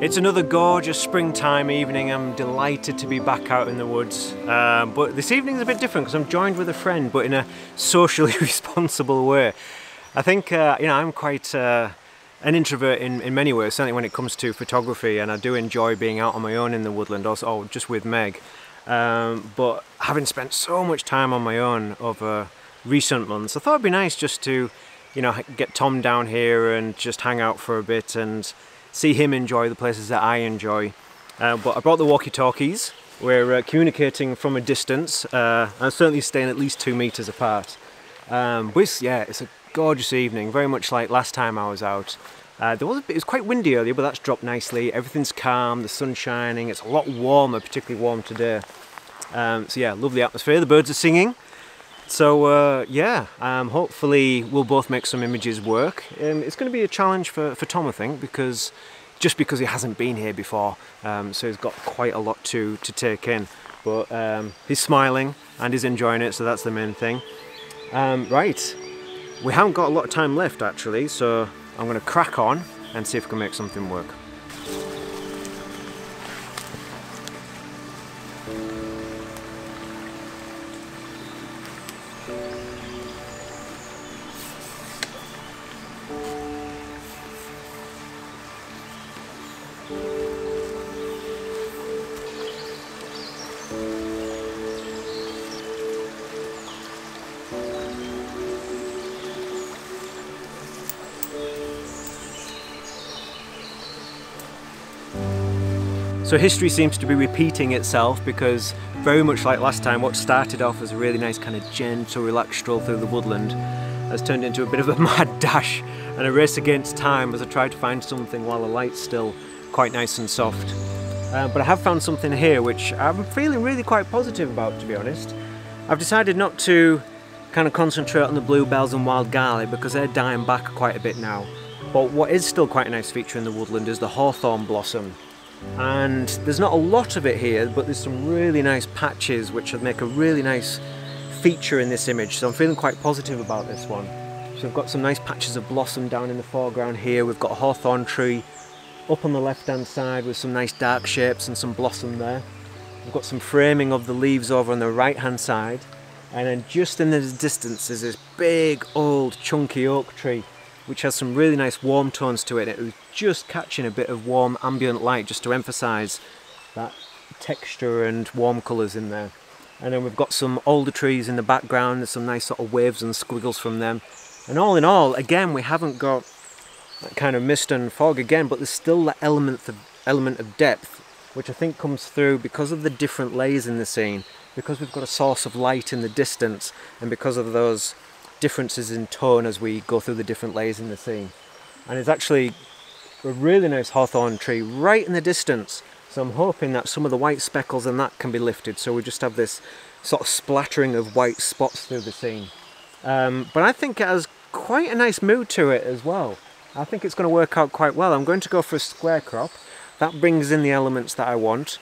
It's another gorgeous springtime evening. I'm delighted to be back out in the woods. But this evening's a bit different because I'm joined with a friend, but in a socially responsible way. I think, you know, I'm quite an introvert in many ways, certainly when it comes to photography, and I do enjoy being out on my own in the woodland, also just with Meg. But having spent so much time on my own over recent months, I thought it'd be nice just to, you know, get Tom down here and just hang out for a bit and see him enjoy the places that I enjoy. But I brought the walkie-talkies. We're communicating from a distance. I'm certainly staying at least 2 meters apart. But yeah, it's a gorgeous evening, very much like last time I was out. It was quite windy earlier, but that's dropped nicely. Everything's calm, the sun's shining. It's a lot warmer, particularly warm today. So yeah, lovely atmosphere. The birds are singing. So yeah, hopefully we'll both make some images work. It's going to be a challenge for Tom, I think, because he hasn't been here before, so he's got quite a lot to take in. But he's smiling and he's enjoying it, so that's the main thing. Right, we haven't got a lot of time left actually, so I'm going to crack on and see if I can make something work. So history seems to be repeating itself, because very much like last time, what started off as a really nice kind of gentle, relaxed stroll through the woodland has turned into a bit of a mad dash and a race against time as I try to find something while the light's still quite nice and soft. But I have found something here which I'm feeling really quite positive about, to be honest. I've decided not to kind of concentrate on the bluebells and wild garlic because they're dying back quite a bit now. But what is still quite a nice feature in the woodland is the hawthorn blossom. And there's not a lot of it here, but there's some really nice patches which would make a really nice feature in this image, so I'm feeling quite positive about this one. So we've got some nice patches of blossom down in the foreground here. We've got a hawthorn tree up on the left hand side with some nice dark shapes and some blossom there. We've got some framing of the leaves over on the right hand side, and then just in the distance is this big old chunky oak tree which has some really nice warm tones to it. It was just catching a bit of warm ambient light just to emphasize that texture and warm colors in there. And then we've got some older trees in the background. There's some nice sort of waves and squiggles from them. And all in all, again, we haven't got that kind of mist and fog again, but there's still that element of depth, which I think comes through because of the different layers in the scene, because we've got a source of light in the distance, and because of those differences in tone as we go through the different layers in the scene. And it's actually a really nice hawthorn tree right in the distance, so I'm hoping that some of the white speckles and that can be lifted, so we just have this sort of splattering of white spots through the scene. But I think it has quite a nice mood to it as well. I think it's going to work out quite well. I'm going to go for a square crop. That brings in the elements that I want.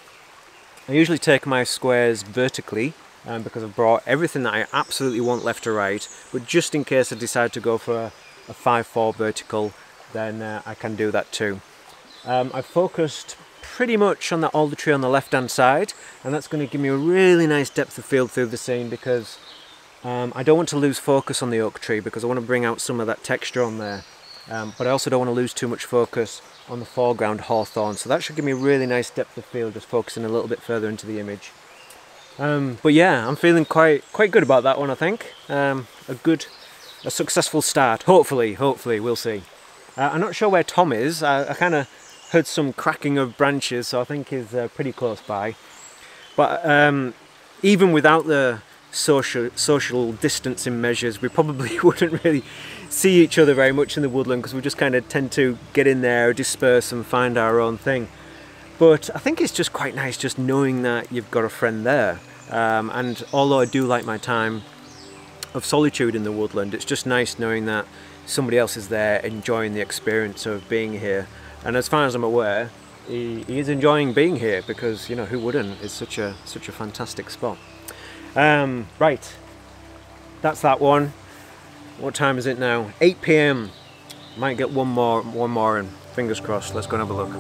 I usually take my squares vertically, because I've brought everything that I absolutely want left to right, but just in case I decide to go for a 5/4 vertical, then I can do that too. I've focused pretty much on that alder tree on the left hand side, and that's going to give me a really nice depth of field through the scene, because I don't want to lose focus on the oak tree, because I want to bring out some of that texture on there, but I also don't want to lose too much focus on the foreground hawthorn, so that should give me a really nice depth of field, just focusing a little bit further into the image. But yeah, I'm feeling quite good about that one, I think. A successful start, hopefully, we'll see. I'm not sure where Tom is. I kind of heard some cracking of branches, so I think he's pretty close by. But even without the social distancing measures, we probably wouldn't really see each other very much in the woodland, because we just kind of tend to get in there, disperse and find our own thing. But I think it's just quite nice just knowing that you've got a friend there. And although I do like my time of solitude in the woodland, it's just nice knowing that somebody else is there enjoying the experience of being here. And as far as I'm aware, he is enjoying being here, because, you know, who wouldn't? It's such a fantastic spot. Right, that's that one. What time is it now? 8 PM. Might get one more, and fingers crossed. Let's go and have a look.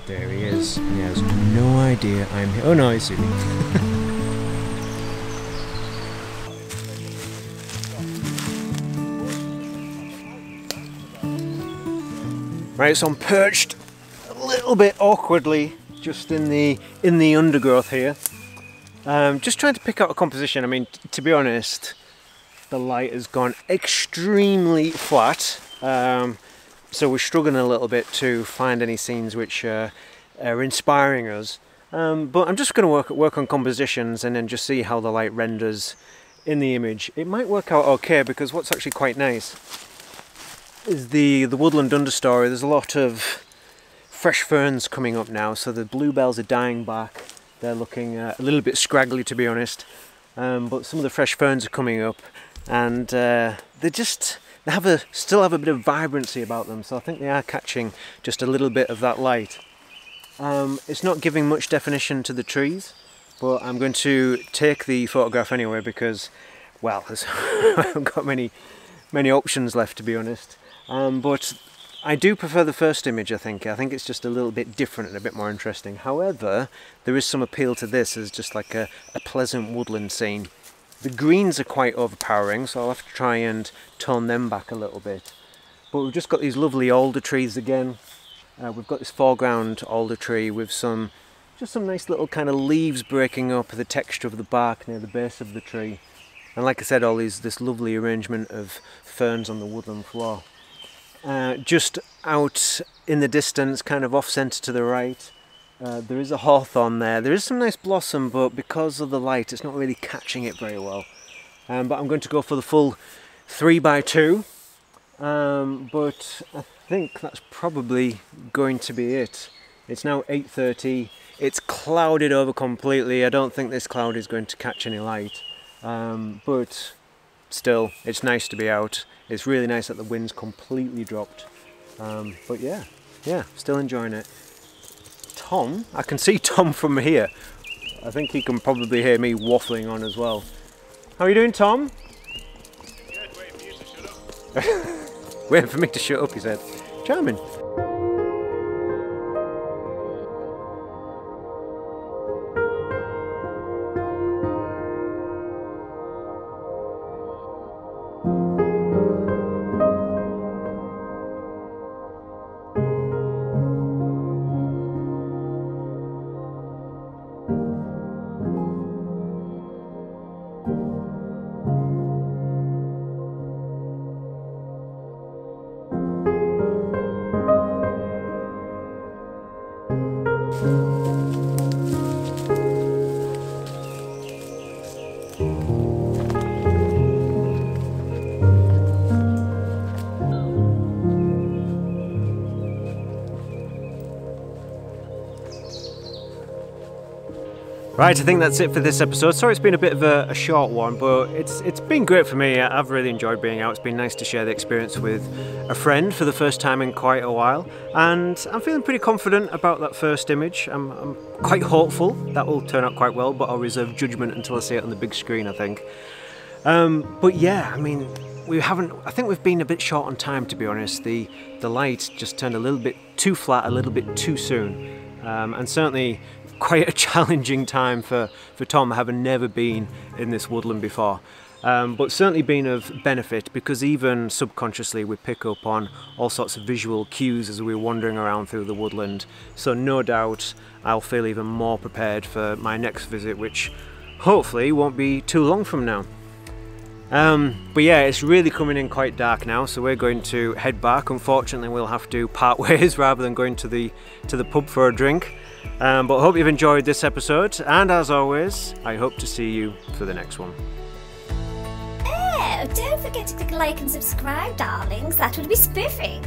There he is. He has no idea I'm here. Oh no, he's seen me. Right, so I'm perched a little bit awkwardly just in the undergrowth here. Just trying to pick out a composition. I mean, to be honest, the light has gone extremely flat. So we're struggling a little bit to find any scenes which are inspiring us. But I'm just going to work on compositions and then just see how the light renders in the image. It might work out okay, because what's actually quite nice is the woodland understory. There's a lot of fresh ferns coming up now, so the bluebells are dying back. They're looking a little bit scraggly, to be honest. But some of the fresh ferns are coming up, and they still have a bit of vibrancy about them, so I think they are catching just a little bit of that light. It's not giving much definition to the trees, but I'm going to take the photograph anyway, because, well, I haven't got many options left, to be honest. But I do prefer the first image, I think. I think it's just a little bit different and a bit more interesting. However, there is some appeal to this as just like a pleasant woodland scene. The greens are quite overpowering, so I'll have to try and tone them back a little bit. But we've just got these lovely alder trees again. We've got this foreground alder tree with just some nice little kind of leaves breaking up the texture of the bark near the base of the tree. And like I said, this lovely arrangement of ferns on the woodland floor. Just out in the distance, kind of off-centre to the right, there is a hawthorn there. There is some nice blossom, but because of the light, it's not really catching it very well. But I'm going to go for the full 3x2. But I think that's probably going to be it. It's now 8:30. It's clouded over completely. I don't think this cloud is going to catch any light. But still, it's nice to be out. It's really nice that the wind's completely dropped. But yeah, still enjoying it. Tom, I can see Tom from here. I think he can probably hear me waffling on as well. How are you doing, Tom? Good, waiting for you to shut up. Waiting for me to shut up, he said. Charming. Right, I think that's it for this episode. Sorry it's been a bit of a short one, but it's been great for me. I've really enjoyed being out. It's been nice to share the experience with a friend for the first time in quite a while. And I'm feeling pretty confident about that first image. I'm quite hopeful that will turn out quite well, but I'll reserve judgment until I see it on the big screen, I think. But yeah, I mean, I think we've been a bit short on time, to be honest. The light just turned a little bit too flat, a little bit too soon. And certainly quite a challenging time for Tom, having never been in this woodland before. But certainly been of benefit, because even subconsciously we pick up on all sorts of visual cues as we're wandering around through the woodland. So no doubt I'll feel even more prepared for my next visit, which hopefully won't be too long from now. But yeah, it's really coming in quite dark now, so we're going to head back. Unfortunately, we'll have to part ways rather than going to the pub for a drink. But I hope you've enjoyed this episode, and as always, I hope to see you for the next one. Oh, don't forget to click like and subscribe, darlings. That would be spiffing.